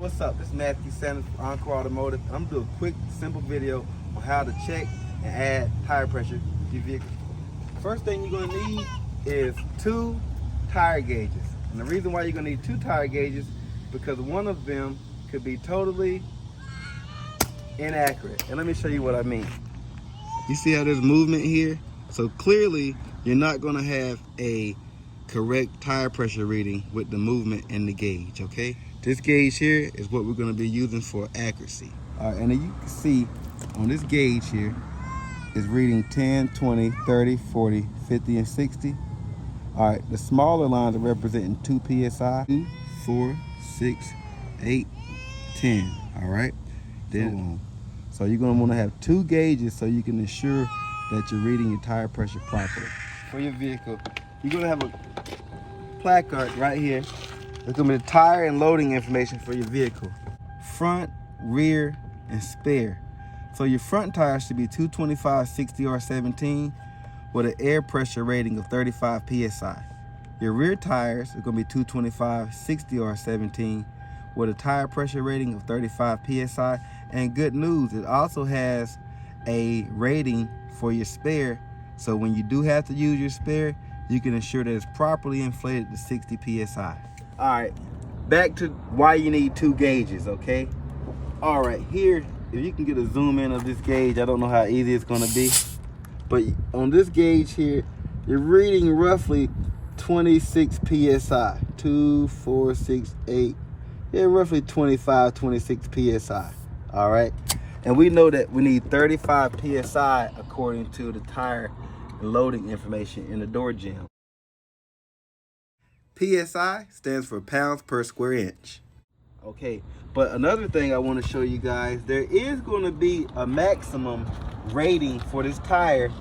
what's up? This is Matthew Sanders from Encore Automotive. I'm gonna do a quick, simple video on how to check and add tire pressure to your vehicle. First thing you're gonna need is 2 tire gauges. And the reason why you're gonna need 2 tire gauges because one of them could be totally inaccurate. And let me show you what I mean. You see how there's movement here? So clearly you're not gonna have a correct tire pressure reading with the movement in the gauge, okay? This gauge here is what we're gonna be using for accuracy. All right, and then you can see on this gauge here, is reading 10, 20, 30, 40, 50, and 60. All right, the smaller lines are representing 2 PSI, 2, 4, 6, 8, 10, all right? Then, so you're gonna wanna have 2 gauges so you can ensure that you're reading your tire pressure properly. For your vehicle, you're gonna have a placard right here. It's gonna be the tire and loading information for your vehicle. Front, rear, and spare. So your front tire should be 225 60R17 with an air pressure rating of 35 PSI. Your rear tires are gonna be 225 60R17 with a tire pressure rating of 35 PSI. And good news, it also has a rating for your spare. So when you do have to use your spare, you can ensure that it's properly inflated to 60 PSI. All right, back to why you need 2 gauges, okay? All right, here, if you can get a zoom in of this gauge, I don't know how easy it's gonna be, but on this gauge here, you're reading roughly 26 PSI, 2, 4, 6, 8, yeah, roughly 25, 26 PSI, all right? And we know that we need 35 PSI according to the tire and loading information in the door jam. PSI stands for pounds per square inch. Okay, but another thing I want to show you guys, there is going to be a maximum rating for this tire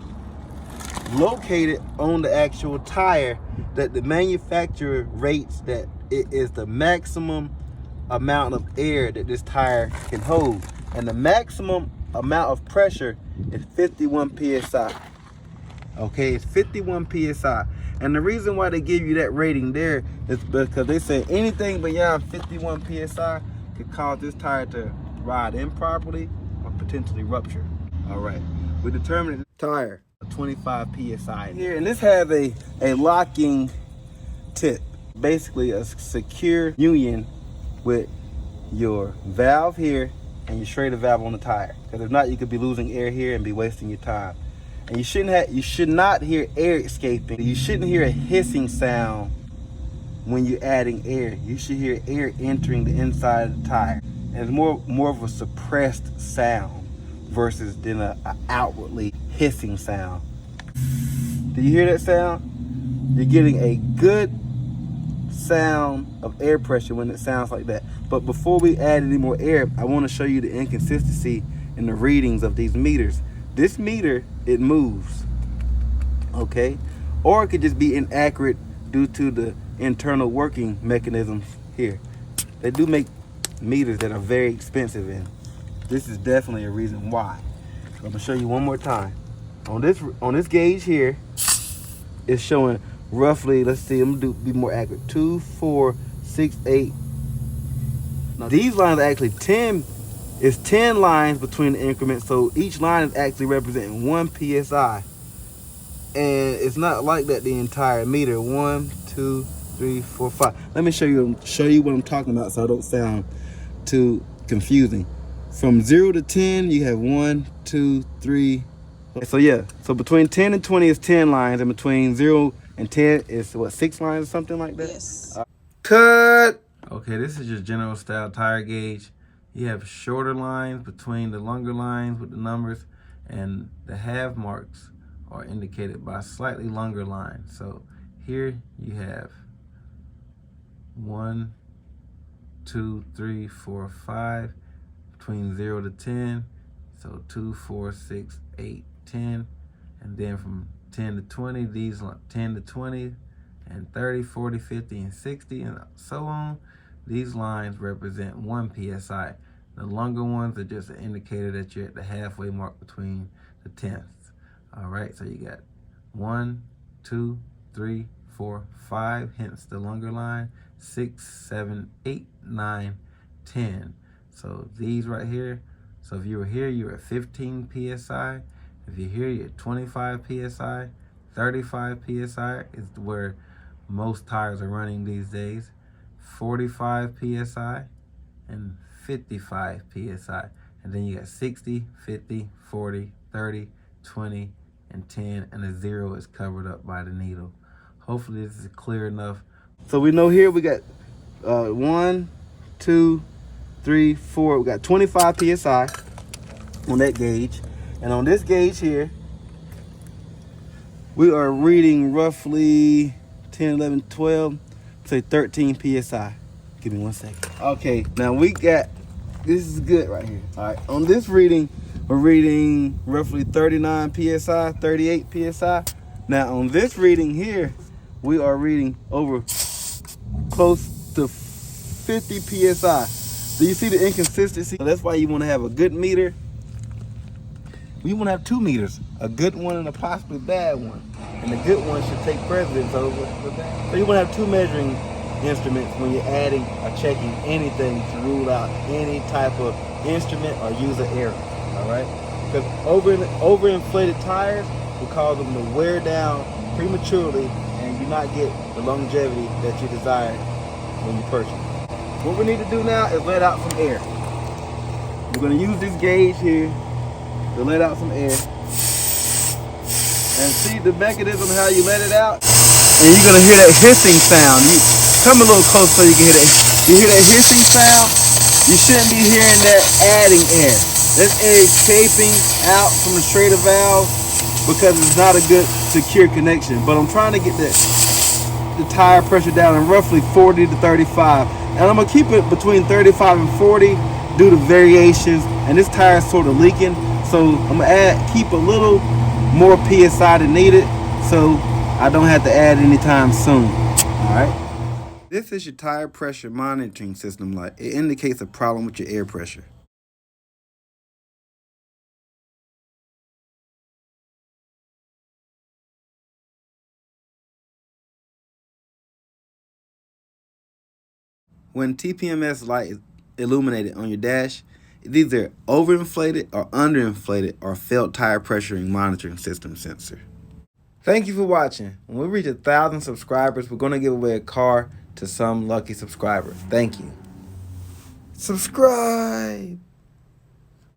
located on the actual tire that the manufacturer rates that it is the maximum amount of air that this tire can hold. And the maximum amount of pressure is 51 PSI. Okay, it's 51 PSI. And the reason why they give you that rating there is because they say anything beyond 51 PSI could cause this tire to ride improperly or potentially rupture. All right, we determined the tire 25 PSI here, and this has a locking tip, basically a secure union with your valve here and your Schrader valve on the tire. Because if not, you could be losing air here and be wasting your time. And you should not hear air escaping. You shouldn't hear a hissing sound when you're adding air. You should hear air entering the inside of the tire. And it's more of a suppressed sound versus than a outwardly hissing sound. Do you hear that sound? You're getting a good sound of air pressure when it sounds like that. But before we add any more air, I want to show you the inconsistency in the readings of these meters. This meter, it moves, okay? Or it could just be inaccurate due to the internal working mechanisms here. They do make meters that are very expensive, and this is definitely a reason why. So I'm gonna show you one more time. On this gauge here, it's showing roughly, let's see, I'm gonna be more accurate, 2, 4, 6, 8. Now these lines are actually 10. It's 10 lines between the increments, so each line is actually representing 1 PSI. And it's not like that the entire meter. 1, 2, 3, 4, 5. Let me show you what I'm talking about so I don't sound too confusing. From 0 to 10, you have 1, 2, 3. So yeah, so between 10 and 20 is 10 lines, and between 0 and 10 is what, 6 lines or something like that? Yes. Cut! Okay, this is your general style tire gauge. You have shorter lines between the longer lines with the numbers, and the half marks are indicated by slightly longer lines. So here you have 1, 2, 3, 4, 5, between 0 to 10. So 2, 4, 6, 8, 10. And then from 10 to 20, these 10 to 20, and 30, 40, 50, and 60, and so on. These lines represent 1 PSI. The longer ones are just an indicator that you're at the halfway mark between the tenths. All right, so you got 1, 2, 3, 4, 5, hence the longer line, 6, 7, 8, 9, 10. So these right here, so if you were here, you're at 15 PSI. If you're here, you're at 25 PSI. 35 PSI is where most tires are running these days. 45 PSI and 55 PSI. And then you got 60, 50, 40, 30, 20, and 10, and the 0 is covered up by the needle. Hopefully this is clear enough. So we know here we got 1, 2, 3, 4. We got 25 PSI on that gauge. And on this gauge here, we are reading roughly 10, 11, 12, say 13 PSI. Give me 1 second. Okay, now we got, this is good right here. All right, on this reading, we're reading roughly 39 PSI, 38 PSI. Now on this reading here, we are reading over close to 50 PSI. Do you see the inconsistency? So that's why you want to have a good meter. You want to have 2 meters, a good one and a possibly bad one. And the good one should take precedence over the bad. So you want to have 2 measuring instruments when you're adding or checking anything to rule out any type of instrument or user error. All right? Because overinflated tires will cause them to wear down prematurely and you not get the longevity that you desire when you purchase. What we need to do now is let out some air. We're going to use this gauge here to let out some air. And see the mechanism how you let it out? And you're gonna hear that hissing sound. You come a little closer so you can hear that. You hear that hissing sound? You shouldn't be hearing that adding air. This air is escaping out from the Schrader valve because it's not a good secure connection. But I'm trying to get the tire pressure down in roughly 40 to 35. And I'm gonna keep it between 35 and 40 due to variations. And this tire is sort of leaking. So I'm gonna keep a little more PSI than needed so I don't have to add anytime soon. All right. This is your tire pressure monitoring system light. It indicates a problem with your air pressure. When TPMS light is illuminated on your dash, it's either overinflated or underinflated or failed tire pressuring monitoring system sensor. Thank you for watching. When we reach 1,000 subscribers, we're going to give away a car to some lucky subscriber. Thank you. Subscribe.